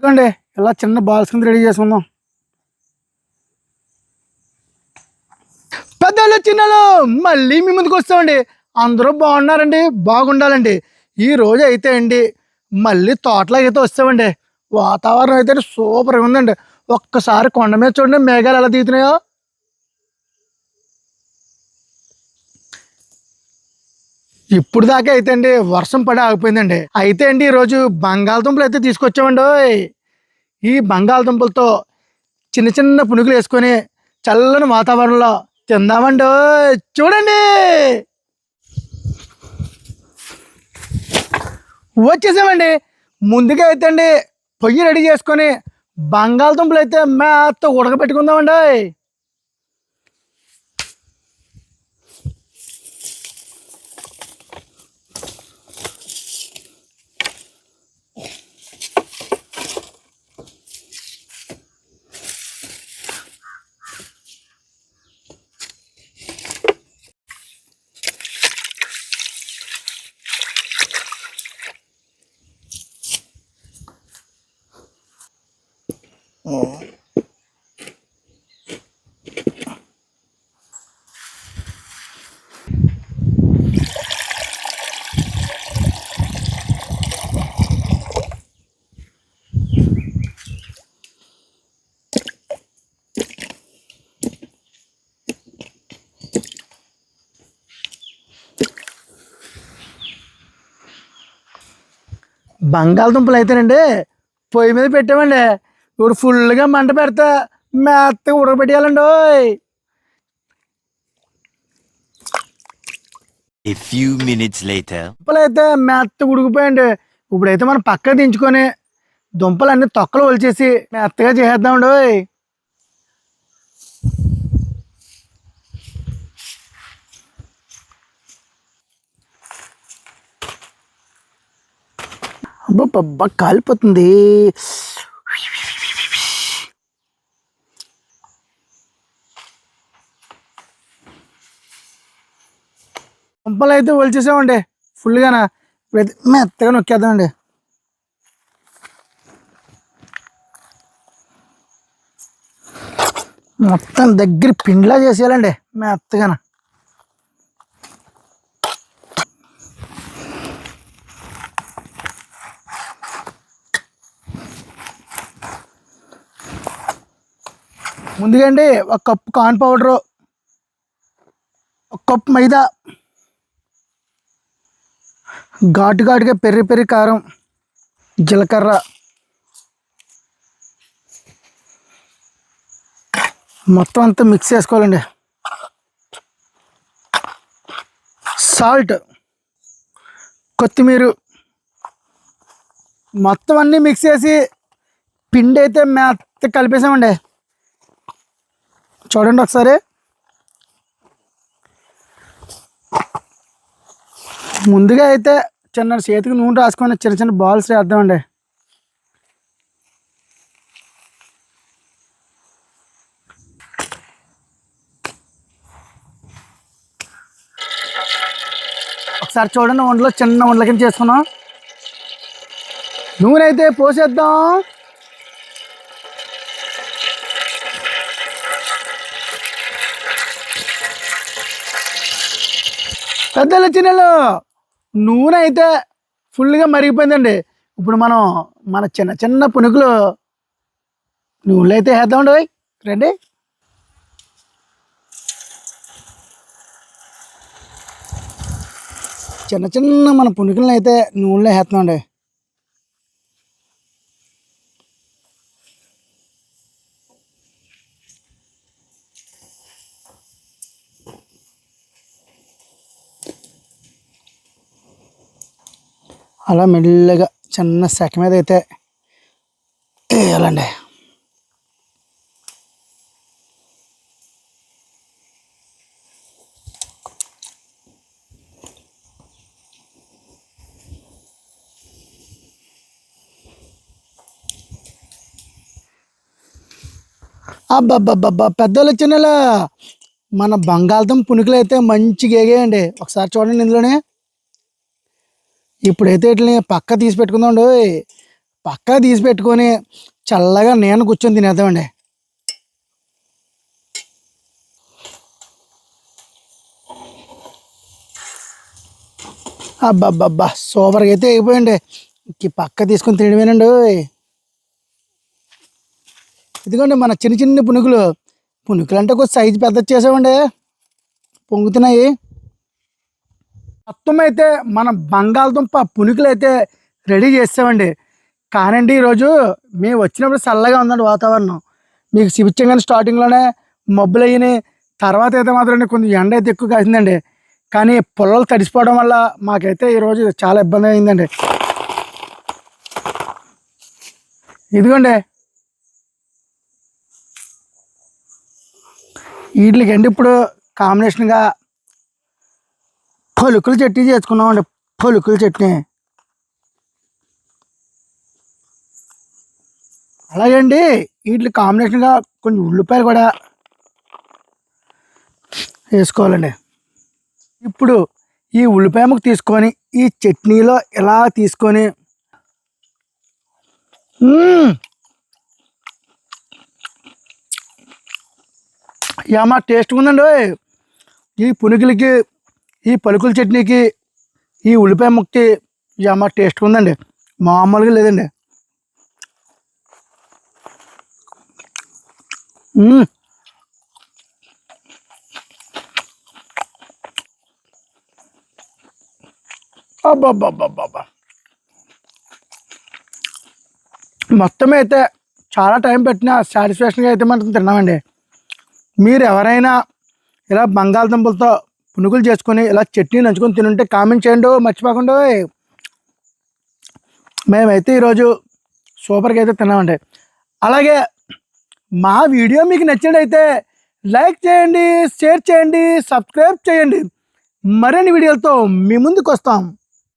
చూడండి ఇలా చిన్న బాల్స్ కింద రెడీ చేసుకుందాం. పెద్దలు చిన్నలు మళ్ళీ మీ ముందుకు వస్తామండి. అందరూ బాగున్నారండి, బాగుండాలండి. ఈ రోజు అయితే అండి మళ్ళీ తోటలోకి అయితే వస్తామండి. వాతావరణం అయితే సూపర్గా ఉందండి. ఒక్కసారి కొండ మీద చూడండి మేఘాలు ఎలా దిగుతున్నాయో. ఇప్పుడు దాకా అయితే అండి వర్షం పడి ఆగిపోయిందండి. అయితే అండి ఈరోజు బంగాళదుంపలు అయితే తీసుకొచ్చామండి. ఈ బంగాళదుంపలతో చిన్న చిన్న పునుగులు వేసుకొని చల్లని వాతావరణంలో తిందామండి. చూడండి వచ్చేసామండి. ముందుగా అయితే అండి పొయ్యి రెడీ చేసుకొని బంగాళదుంపలు అయితే మేత ఉడకబెట్టుకుందామండి. బంగాళదుంపలు అయితేనండి పొయ్యి మీద పెట్టామండి. ఇప్పుడు ఫుల్గా మంట పెడతా మెత్తగా ఉడకబెట్టేయాలండి. A few minutes later. దుంపలు అయితే మెత్తగా ఉడికిపోయండి. ఇప్పుడైతే మనం పక్క దించుకొని దుంపలన్నీ తొక్కలు ఒలిచేసి మెత్తగా చేసేద్దామండి. అబ్బా కాలిపోతుంది. దుంపలు అయితే ఒలిచేసామండి ఫుల్గానా. ఇప్పుడైతే మెత్తగా నొక్కేద్దామండి. మొత్తం దగ్గర పిండిలా చేసేయాలండి మెత్తగాన. ముందుగా అండి ఒక కప్పు కార్న్ పౌడరు, ఒక కప్పు మైదా, ఘాటుగా పెరి పెరి కారం, జీలకర్ర, మొత్తం అంతా మిక్స్ చేసుకోవాలండి. సాల్ట్, కొత్తిమీర మొత్తం అన్నీ మిక్స్ చేసి పిండి అయితే మెత్త కలిపేసామండి. చూడండి ఒకసారి. ముందుగా అయితే చిన్న చేతికి నూనె రాసుకొని చిన్న చిన్న బాల్స్ వేద్దామండి. ఒకసారి చూడండి, వంటలో చిన్న వంటల కింద చేసుకున్నాం. నూనె అయితే పోసేద్దాం. పెద్దలు చిన్నలు నూనె అయితే ఫుల్గా మరిగిపోయిందండి. ఇప్పుడు మనం మన చిన్న చిన్న పునుకులు నూనెలో అయితే వేద్దామండి. రండి. చిన్న చిన్న మన పునుకులను అయితే నూనెలో వేస్తున్నామండి. అలా మెల్లగా చిన్న సెక మీద అయితే వేయాలండి. అబ్బబ్బబ్బబ్బా పెద్దలు చిన్నలా మన బంగాళదుంప పునుకులు అయితే మంచిగా ఎగాయండి. ఒకసారి చూడండి ఇందులోనే. ఇప్పుడైతే వీటిని పక్క తీసి పెట్టుకుందామండి. పక్కా తీసి పెట్టుకొని చల్లగా నేను కూర్చొని తినేద్దామండి. అబ్బబ్బబ్బా సూపర్గా అయితే అయిపోయండి. ఈ పక్క తీసుకొని తినడమేనండి. ఇదిగోండి మన చిన్న చిన్న పునుగులు. పునుగులు అంటే కొంచెం సైజు పెద్ద చేసామండి, పొంగుతున్నాయి. మొత్తం అయితే మన బంగాళదుంప పునుగులు అయితే రెడీ చేసామండి. కానండి ఈరోజు మేము వచ్చినప్పుడు చల్లగా ఉందండి వాతావరణం. మీకు చూపించగానే స్టార్టింగ్లోనే మబ్బులు అయినాయి. తర్వాత అయితే మాత్రం కొంచెం ఎండ అయితే ఎక్కువ కాసిందండి. కానీ పొలాలు తడిసిపోవడం వల్ల మాకైతే ఈరోజు చాలా ఇబ్బంది అయిందండి. ఇదిగోండి వీటికండి ఇప్పుడు కాంబినేషన్గా పలుకుల చట్నీ చేసుకున్నామండి. పలుకుల చట్నీ అలాగే అండి. వీటి కాంబినేషన్గా కొంచెం ఉల్లిపాయలు కూడా వేసుకోవాలండి. ఇప్పుడు ఈ ఉల్లిపాయ ముక్క తీసుకొని ఈ చట్నీలో ఇలా తీసుకొని ఏమా టేస్ట్గా ఉందండి. ఈ పునుగులకి, ఈ పలుకుల చట్నీకి, ఈ ఉల్లిపాయ ముక్కకి ఏమా టేస్ట్గా ఉందండి, మామూలుగా లేదండి. అబ్బబ్బబ్బబ్బబ్బా మొత్తం అయితే చాలా టైం పెట్టినా సాటిస్ఫాక్షన్గా అయితే మనం తిన్నామండి. మీరు ఎవరైనా ఇలా బంగాళదుంపలతో పునుగులు చేసుకొని ఇలా చట్నీ నంచుకొని తినుంటే కామెంట్ చేయండి, మర్చిపోకుండా. మేమైతే ఈరోజు సూపర్గా అయితే తిన్నామండి. అలాగే మా వీడియో మీకు నచ్చినట్టయితే లైక్ చేయండి, షేర్ చేయండి, సబ్స్క్రైబ్ చేయండి. మరిన్ని వీడియోలతో మీ ముందుకు వస్తాం.